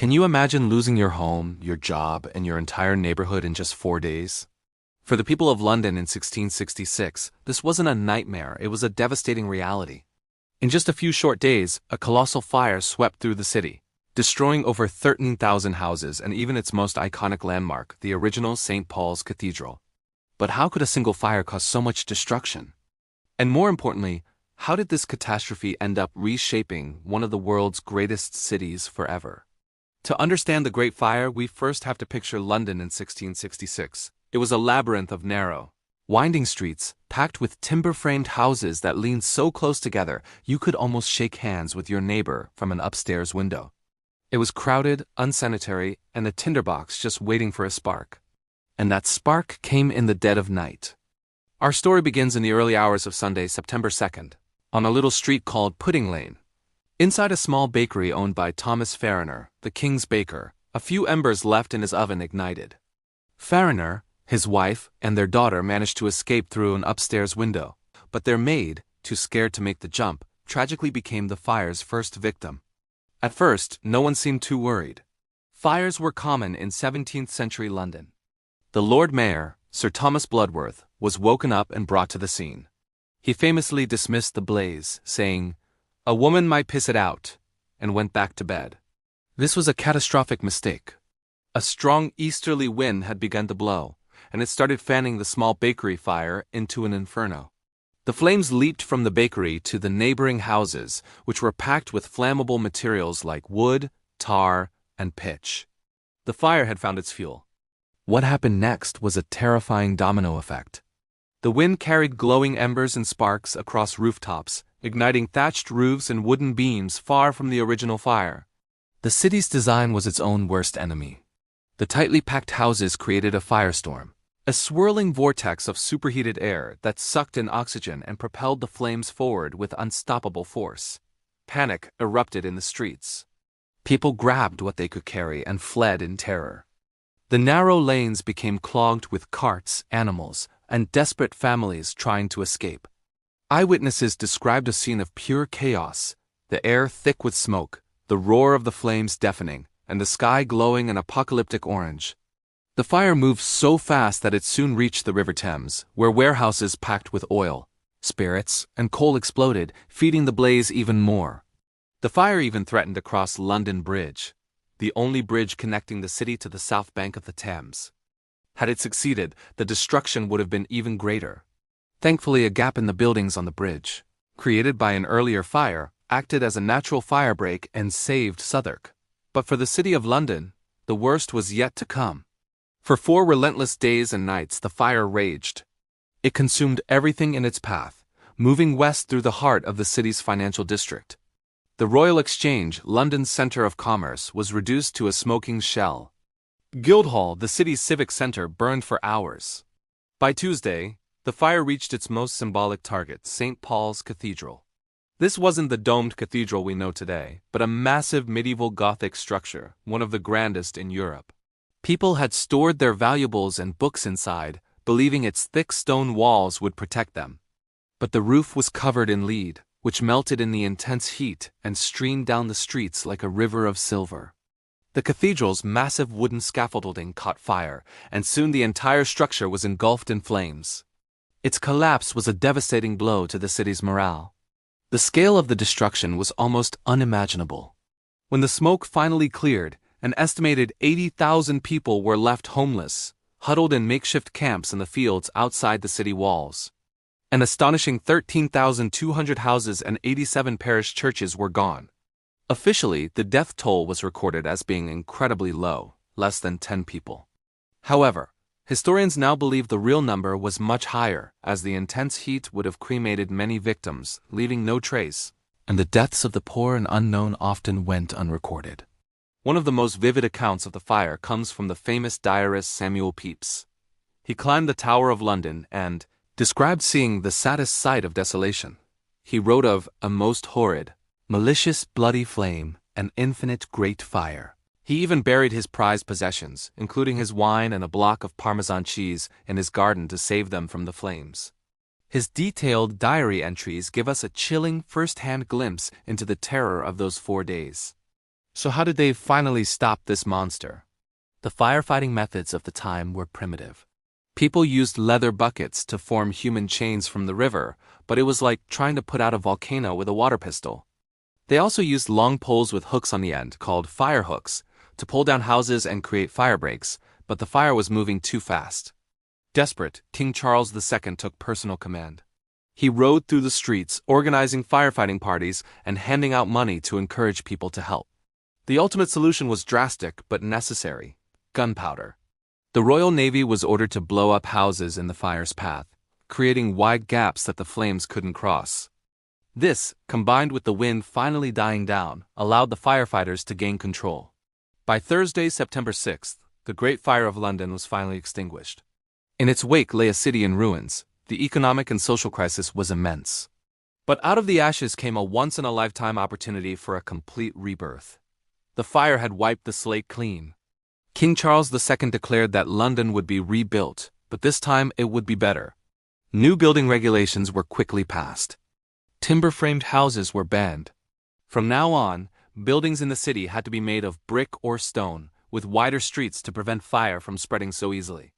Can you imagine losing your home, your job, and your entire neighborhood in just 4 days? For the people of London in 1666, this wasn't a nightmare, it was a devastating reality. In just a few short days, a colossal fire swept through the city, destroying over 13,000 houses and even its most iconic landmark, the original St. Paul's Cathedral. But how could a single fire cause so much destruction? And more importantly, how did this catastrophe end up reshaping one of the world's greatest cities forever? To understand the Great Fire, we first have to picture London in 1666. It was a labyrinth of narrow, winding streets, packed with timber-framed houses that leaned so close together you could almost shake hands with your neighbor from an upstairs window. It was crowded, unsanitary, and a tinderbox just waiting for a spark. And that spark came in the dead of night. Our story begins in the early hours of Sunday, September 2nd, on a little street called Pudding Lane. Inside a small bakery owned by Thomas Farriner, the king's baker, a few embers left in his oven ignited. Farriner, his wife, and their daughter managed to escape through an upstairs window, but their maid, too scared to make the jump, tragically became the fire's first victim. At first, no one seemed too worried. Fires were common in 17th century London. The Lord Mayor, Sir Thomas Bloodworth, was woken up and brought to the scene. He famously dismissed the blaze, saying, "A woman might piss it out," and went back to bed. This was a catastrophic mistake. A strong easterly wind had begun to blow, and it started fanning the small bakery fire into an inferno. The flames leaped from the bakery to the neighboring houses, which were packed with flammable materials like wood, tar, and pitch. The fire had found its fuel. What happened next was a terrifying domino effect. The wind carried glowing embers and sparks across rooftops, igniting thatched roofs and wooden beams far from the original fire. The city's design was its own worst enemy. The tightly packed houses created a firestorm, a swirling vortex of superheated air that sucked in oxygen and propelled the flames forward with unstoppable force. Panic erupted in the streets. People grabbed what they could carry and fled in terror. The narrow lanes became clogged with carts, animals, and desperate families trying to escape. Eyewitnesses described a scene of pure chaos, the air thick with smoke, the roar of the flames deafening, and the sky glowing an apocalyptic orange. The fire moved so fast that it soon reached the River Thames, where warehouses packed with oil, spirits, and coal exploded, feeding the blaze even more. The fire even threatened to cross London Bridge, the only bridge connecting the city to the south bank of the Thames. Had it succeeded, the destruction would have been even greater. Thankfully, a gap in the buildings on the bridge, created by an earlier fire, acted as a natural firebreak and saved Southwark. But for the city of London, the worst was yet to come. For 4 relentless days and nights, the fire raged. It consumed everything in its path, moving west through the heart of the city's financial district. The Royal Exchange, London's center of commerce, was reduced to a smoking shell. Guildhall, the city's civic center, burned for hours. By Tuesday, the fire reached its most symbolic target, St. Paul's Cathedral. This wasn't the domed cathedral we know today, but a massive medieval Gothic structure, one of the grandest in Europe. People had stored their valuables and books inside, believing its thick stone walls would protect them. But the roof was covered in lead, which melted in the intense heat and streamed down the streets like a river of silver. The cathedral's massive wooden scaffolding caught fire, and soon the entire structure was engulfed in flames. Its collapse was a devastating blow to the city's morale. The scale of the destruction was almost unimaginable. When the smoke finally cleared, an estimated 80,000 people were left homeless, huddled in makeshift camps in the fields outside the city walls. An astonishing 13,200 houses and 87 parish churches were gone. Officially, the death toll was recorded as being incredibly low, less than 10 people. However, historians now believe the real number was much higher, as the intense heat would have cremated many victims, leaving no trace, and the deaths of the poor and unknown often went unrecorded. One of the most vivid accounts of the fire comes from the famous diarist Samuel Pepys. He climbed the Tower of London and described seeing the saddest sight of desolation. He wrote of a most horrid, malicious, bloody flame, an infinite great fire. He even buried his prized possessions, including his wine and a block of Parmesan cheese, in his garden to save them from the flames. His detailed diary entries give us a chilling first-hand glimpse into the terror of those 4 days. So how did they finally stop this monster? The firefighting methods of the time were primitive. People used leather buckets to form human chains from the river, but it was like trying to put out a volcano with a water pistol. They also used long poles with hooks on the end, called fire hooks, to pull down houses and create fire breaks, but the fire was moving too fast. Desperate, King Charles II took personal command. He rode through the streets, organizing firefighting parties and handing out money to encourage people to help. The ultimate solution was drastic but necessary: gunpowder. The Royal Navy was ordered to blow up houses in the fire's path, creating wide gaps that the flames couldn't cross. This, combined with the wind finally dying down, allowed the firefighters to gain control. By Thursday, September 6th, the Great Fire of London was finally extinguished. In its wake lay a city in ruins. The economic and social crisis was immense. But out of the ashes came a once-in-a-lifetime opportunity for a complete rebirth. The fire had wiped the slate clean. King Charles II declared that London would be rebuilt, but this time it would be better. New building regulations were quickly passed. Timber-framed houses were banned. From now on, buildings in the city had to be made of brick or stone, with wider streets to prevent fire from spreading so easily.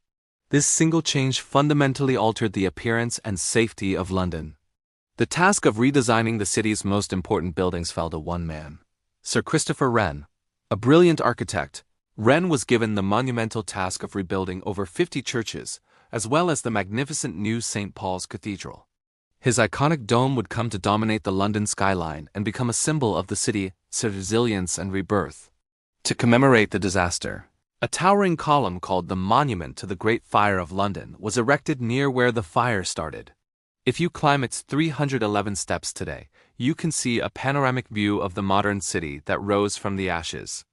This single change fundamentally altered the appearance and safety of London. The task of redesigning the city's most important buildings fell to one man: Sir Christopher Wren. A brilliant architect, Wren was given the monumental task of rebuilding over 50 churches, as well as the magnificent new St. Paul's Cathedral. His iconic dome would come to dominate the London skyline and become a symbol of the city's resilience and rebirth. To commemorate the disaster, a towering column called the Monument to the Great Fire of London was erected near where the fire started. If you climb its 311 steps today, you can see a panoramic view of the modern city that rose from the ashes.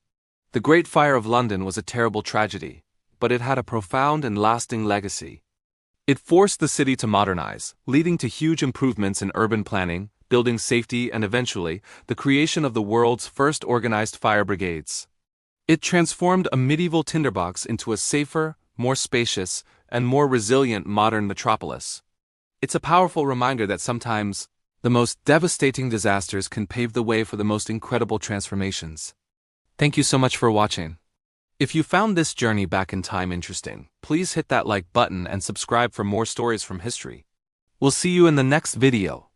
The Great Fire of London was a terrible tragedy, but it had a profound and lasting legacy. It forced the city to modernize, leading to huge improvements in urban planning, building safety, and eventually, the creation of the world's first organized fire brigades. It transformed a medieval tinderbox into a safer, more spacious, and more resilient modern metropolis. It's a powerful reminder that sometimes, the most devastating disasters can pave the way for the most incredible transformations. Thank you so much for watching. If you found this journey back in time interesting, please hit that like button and subscribe for more stories from history. We'll see you in the next video.